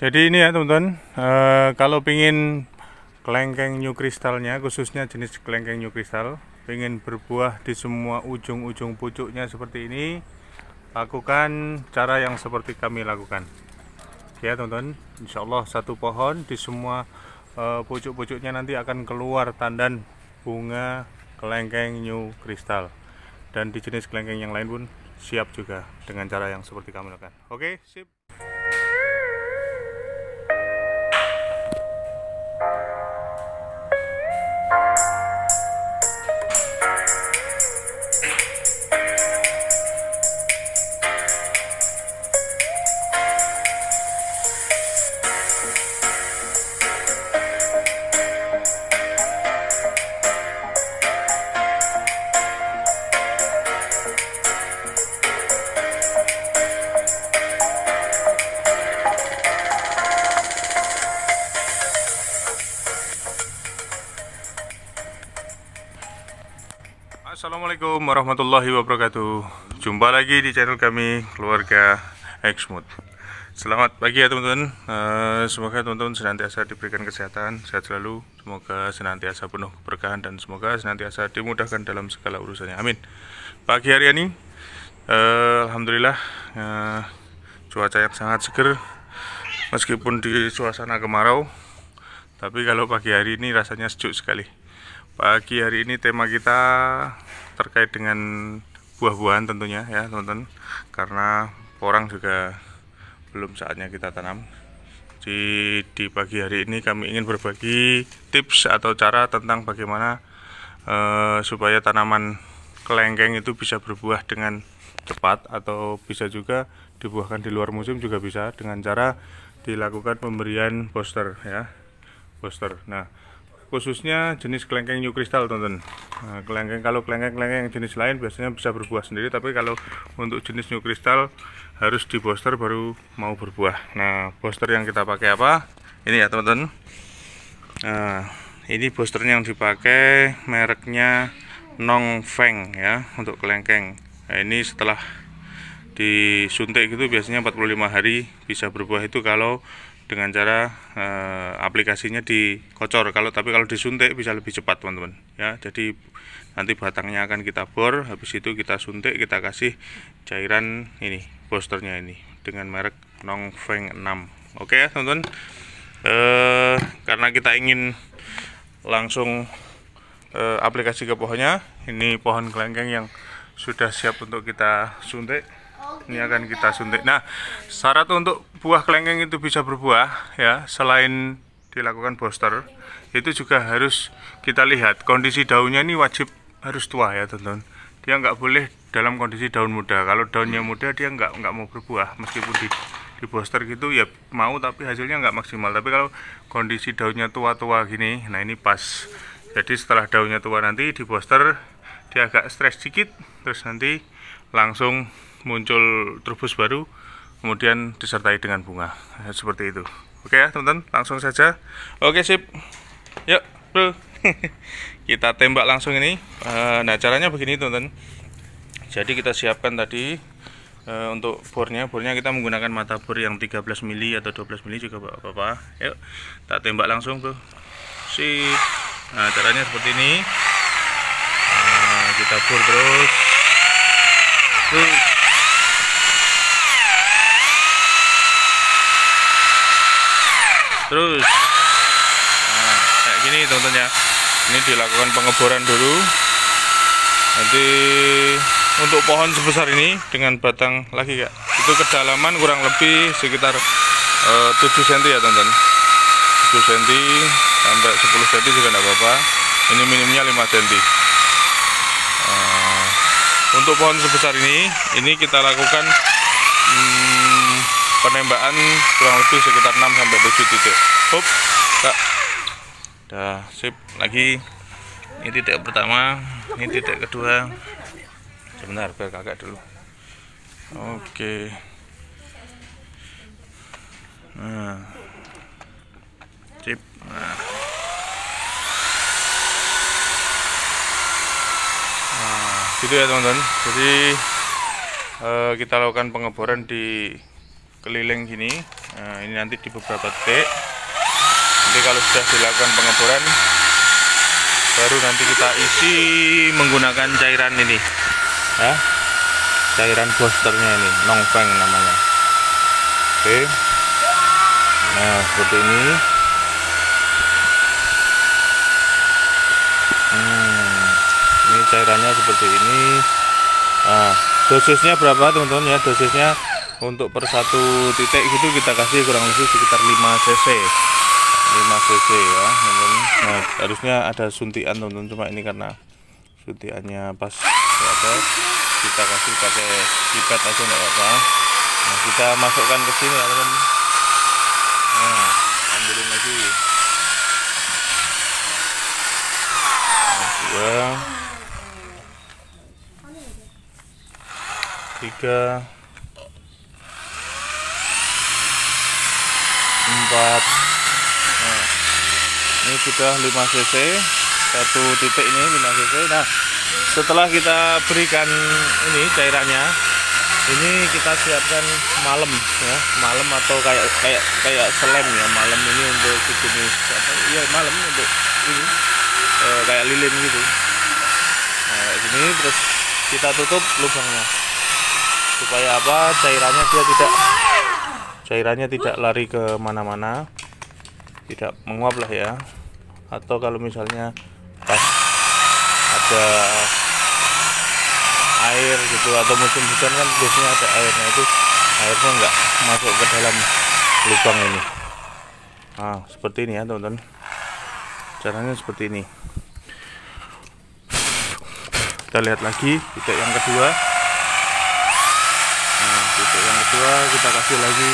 Jadi ini ya teman-teman, kalau pingin kelengkeng new kristalnya, khususnya jenis kelengkeng new kristal, pingin berbuah di semua ujung-ujung pucuknya seperti ini, lakukan cara yang seperti kami lakukan. Ya teman-teman, insya Allah satu pohon di semua pucuk-pucuknya nanti akan keluar tandan bunga kelengkeng new kristal. Dan di jenis kelengkeng yang lain pun siap juga dengan cara yang seperti kami lakukan. Oke, sip. Assalamualaikum warahmatullahi wabarakatuh. Jumpa lagi di channel kami Keluarga Exmood. Selamat pagi ya teman-teman. Semoga teman-teman senantiasa diberikan kesehatan, sehat selalu. Semoga senantiasa penuh keberkahan dan semoga senantiasa dimudahkan dalam segala urusannya. Amin. Pagi hari ini alhamdulillah cuaca yang sangat seger meskipun di suasana kemarau. Tapi kalau pagi hari ini rasanya sejuk sekali. Pagi hari ini tema kita terkait dengan buah-buahan tentunya ya teman-teman, karena porang juga belum saatnya kita tanam. Di pagi hari ini kami ingin berbagi tips atau cara tentang bagaimana supaya tanaman kelengkeng itu bisa berbuah dengan cepat, atau bisa juga dibuahkan di luar musim juga bisa dengan cara dilakukan pemberian booster ya, booster. Nah, khususnya jenis kelengkeng new kristal teman-teman. Nah, kalau kelengkeng jenis lain biasanya bisa berbuah sendiri, tapi kalau untuk jenis new kristal harus di booster baru mau berbuah. Nah, booster yang kita pakai apa? Ini ya teman-teman. Nah, ini boosternya yang dipakai mereknya Nongfeng ya untuk kelengkeng. Nah, ini setelah disuntik gitu biasanya 45 hari bisa berbuah itu kalau dengan cara aplikasinya dikocor. Tapi kalau disuntik bisa lebih cepat teman-teman ya. Jadi nanti batangnya akan kita bor, habis itu kita suntik, kita kasih cairan ini, boosternya ini dengan merek Nongfeng 6. Oke ya teman-teman. Karena kita ingin langsung aplikasi ke pohonnya, ini pohon kelengkeng yang sudah siap untuk kita suntik. Ini akan kita suntik. Nah, syarat untuk buah kelengkeng itu bisa berbuah ya, selain dilakukan booster, itu juga harus kita lihat kondisi daunnya. Ini wajib harus tua ya teman-teman. Dia nggak boleh dalam kondisi daun muda. Kalau daunnya muda dia nggak mau berbuah, meskipun di booster gitu ya mau, tapi hasilnya nggak maksimal. Tapi kalau kondisi daunnya tua-tua gini, nah ini pas. Jadi setelah daunnya tua nanti di booster dia agak stres sedikit, terus nanti langsung muncul trubus baru, kemudian disertai dengan bunga seperti itu. Oke ya teman-teman, langsung saja. Oke sip, yuk bro. Kita tembak langsung ini. Nah, caranya begini teman-teman. Jadi kita siapkan tadi untuk bornya kita menggunakan mata bor yang 13 mili atau 12 mili juga apa-apa. Yuk kita tembak langsung bro. Sip. Nah, caranya seperti ini. Kita bor terus. Terus nah, kayak gini teman-teman ya. Ini dilakukan pengeboran dulu. Nanti untuk pohon sebesar ini dengan batang lagi kak, itu kedalaman kurang lebih sekitar 7 cm ya teman-teman. 7 cm sampai 10 cm juga tidak apa-apa. Ini minimumnya 5 cm. Untuk pohon sebesar ini kita lakukan penembakan kurang lebih sekitar 6 sampai 7 titik. Hop, kak. Dah, sip. Lagi. Ini titik pertama, ini titik kedua. Sebentar, biar kakak dulu. Oke. Nah. Sip. Nah, gitu ya teman-teman. Jadi kita lakukan pengeboran di keliling gini. Nah, ini nanti di beberapa titik. Nanti kalau sudah dilakukan pengeboran, baru nanti kita isi menggunakan cairan ini, ya, cairan boosternya ini, Nongfeng namanya. Oke, nah seperti ini. Ini cairannya seperti ini. Nah, dosisnya berapa teman-teman ya? Dosisnya untuk per satu titik gitu kita kasih kurang lebih sekitar 5 cc. 5 cc ya teman-teman. Nah, harusnya ada suntikan teman-teman, cuma ini karena suntikannya pas ada, kita kasih pakai pipet aja enggak apa-apa. Nah, kita masukkan ke sini ya teman-teman. Nah, ambilin lagi. Nah, 2 3 4. Nah, ini sudah 5 cc satu titik, ini 5 cc. Nah, setelah kita berikan ini cairannya, ini kita siapkan malam ya, malam atau kayak selem ya, malam ini untuk sejenis apa ya, malam untuk ini kayak lilin gitu. Nah, kayak gini, terus kita tutup lubangnya supaya apa, cairannya tidak lari ke mana-mana, tidak menguap lah ya. Atau kalau misalnya pas ada air gitu atau musim hujan kan biasanya ada airnya, itu airnya nggak masuk ke dalam lubang ini. Nah, seperti ini ya teman-teman, caranya seperti ini. Kita lihat lagi titik yang kedua. Nah, titik yang kedua kita kasih lagi.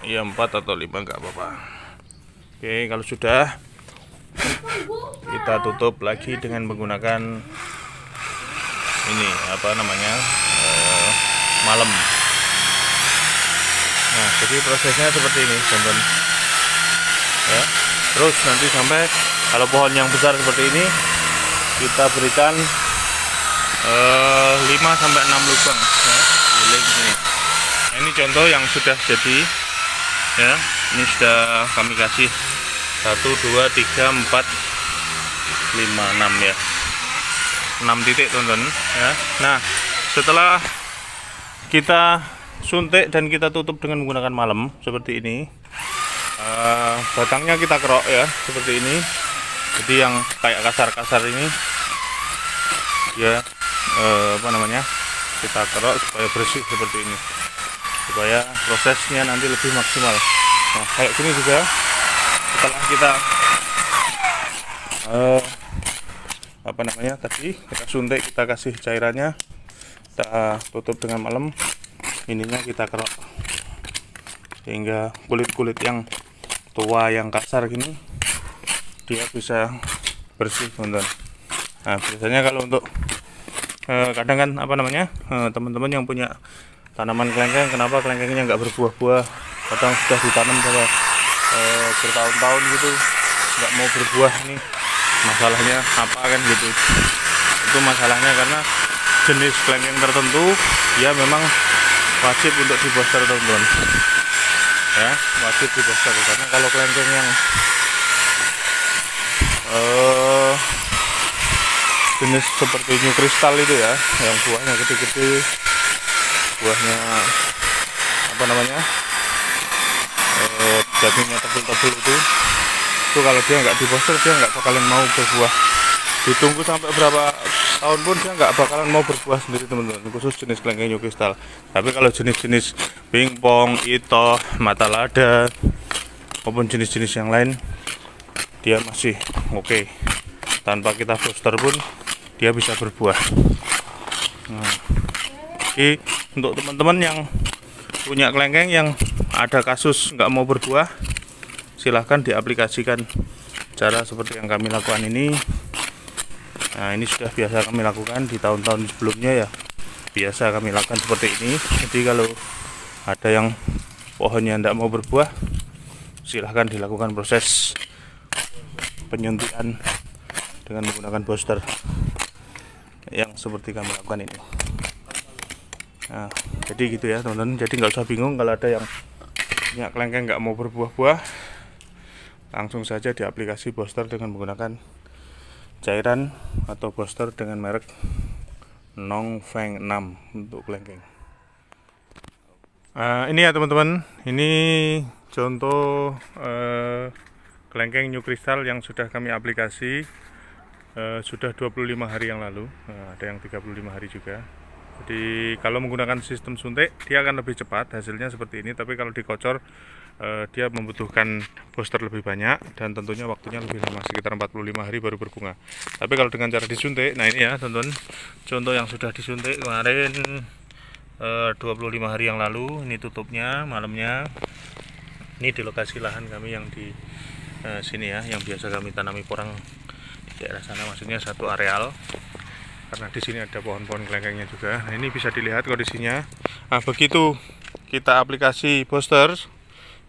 Ya 4 atau 5 nggak apa-apa. Oke, kalau sudah, kita tutup lagi dengan menggunakan ini apa namanya, malam. Nah, jadi prosesnya seperti ini teman-teman ya. Terus nanti sampai kalau pohon yang besar seperti ini, kita berikan 5 sampai 6 lubang ya, lilin ini. Nah, ini contoh yang sudah jadi ya. Ini sudah kami kasih 1 2 3 4 5 6 ya, 6 titik teman-teman ya. Nah, setelah kita suntik dan kita tutup dengan menggunakan malam seperti ini, batangnya kita kerok ya seperti ini. Jadi yang kayak kasar-kasar ini ya, apa namanya, kita kerok supaya bersih seperti ini, supaya prosesnya nanti lebih maksimal. Nah, kayak gini juga setelah kita apa namanya tadi kita suntik, kita kasih cairannya, kita tutup dengan malam, ininya kita kerok sehingga kulit-kulit yang tua yang kasar gini dia bisa bersih teman-teman. Nah, biasanya kalau untuk kadang kan apa namanya, teman-teman yang punya tanaman kelengkeng, kenapa kelengkengnya nggak berbuah-buah, kadang sudah ditanam sampai bertahun-tahun gitu nggak mau berbuah, ini masalahnya apa kan gitu. Itu masalahnya karena jenis kelengkeng tertentu ya memang wajib untuk di booster teman-teman ya, wajib di booster. Karena kalau kelengkeng yang jenis seperti new crystal itu ya, yang buahnya gede-gede, buahnya apa namanya, dagingnya tebel-tebel itu kalau dia nggak di booster dia nggak bakalan mau berbuah. Ditunggu sampai berapa tahun pun dia nggak bakalan mau berbuah sendiri teman-teman, khusus jenis kelengkeng new crystal. Tapi kalau jenis-jenis pingpong, ito, mata lada maupun jenis-jenis yang lain, dia masih oke. Tanpa kita booster pun dia bisa berbuah. Nah, jadi untuk teman-teman yang punya kelengkeng yang ada kasus nggak mau berbuah, silahkan diaplikasikan cara seperti yang kami lakukan ini. Nah, ini sudah biasa kami lakukan di tahun-tahun sebelumnya ya. Biasa kami lakukan seperti ini. Jadi kalau ada yang pohonnya tidak mau berbuah, silahkan dilakukan proses penyuntikan dengan menggunakan booster yang seperti kami lakukan ini. Nah, jadi gitu ya teman-teman. Jadi nggak usah bingung kalau ada yang punya kelengkeng nggak mau berbuah-buah, langsung saja di aplikasi booster dengan menggunakan cairan atau booster dengan merek Nongfeng 6 untuk kelengkeng. Ini ya teman-teman, ini contoh kelengkeng New Crystal yang sudah kami aplikasi sudah 25 hari yang lalu. Ada yang 35 hari juga. Jadi kalau menggunakan sistem suntik dia akan lebih cepat hasilnya seperti ini, tapi kalau dikocor dia membutuhkan booster lebih banyak dan tentunya waktunya lebih lama, sekitar 45 hari baru berbunga. Tapi kalau dengan cara disuntik, nah ini ya teman-teman, contoh yang sudah disuntik kemarin 25 hari yang lalu. Ini tutupnya malamnya. Ini di lokasi lahan kami yang di sini ya, yang biasa kami tanami porang di daerah sana, maksudnya satu areal, karena di sini ada pohon-pohon kelengkengnya juga. Nah, ini bisa dilihat kondisinya. Nah, begitu kita aplikasi booster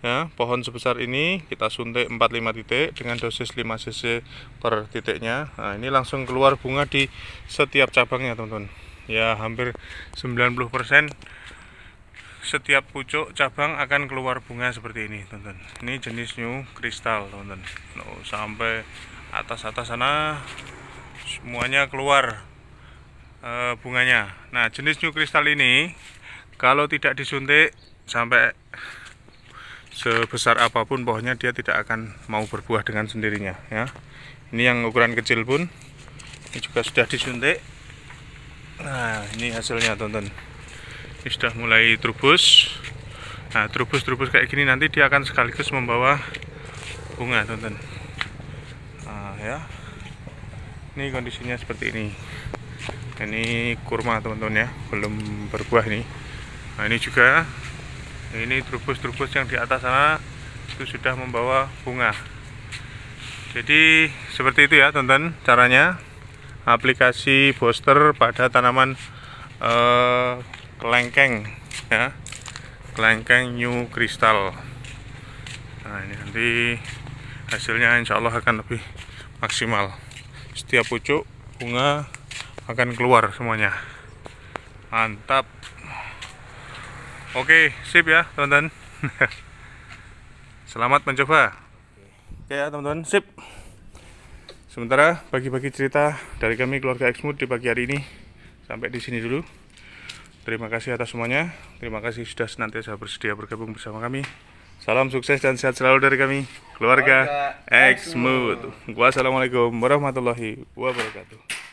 ya, pohon sebesar ini kita suntik 45 titik dengan dosis 5 cc per titiknya. Nah, ini langsung keluar bunga di setiap cabangnya teman-teman ya, hampir 90% setiap pucuk cabang akan keluar bunga seperti ini teman-teman. Ini jenis New Crystal teman-teman. Sampai atas-atas sana semuanya keluar bunganya. Nah, jenis New Crystal ini kalau tidak disuntik sampai sebesar apapun pohonnya, dia tidak akan mau berbuah dengan sendirinya ya. Ini yang ukuran kecil pun ini juga sudah disuntik. Nah, ini hasilnya teman-teman. Ini sudah mulai trubus. Nah, trubus kayak gini nanti dia akan sekaligus membawa bunga teman-teman. Nah, ya. Ini kondisinya seperti ini. Ini kurma teman-teman ya, belum berbuah ini. Nah, ini juga. Ini trubus yang di atas sana itu sudah membawa bunga. Jadi seperti itu ya teman-teman caranya aplikasi booster pada tanaman kelengkeng ya, kelengkeng New Crystal. Nah, ini nanti hasilnya insya Allah akan lebih maksimal. Setiap pucuk bunga akan keluar semuanya. Mantap. Oke, sip ya teman-teman. Selamat mencoba. Oke ya teman-teman, sip. Sementara bagi-bagi cerita dari kami keluarga Exmood di pagi hari ini sampai di sini dulu. Terima kasih atas semuanya. Terima kasih sudah senantiasa bersedia bergabung bersama kami. Salam sukses dan sehat selalu dari kami, keluarga Exmood. Wassalamualaikum warahmatullahi wabarakatuh.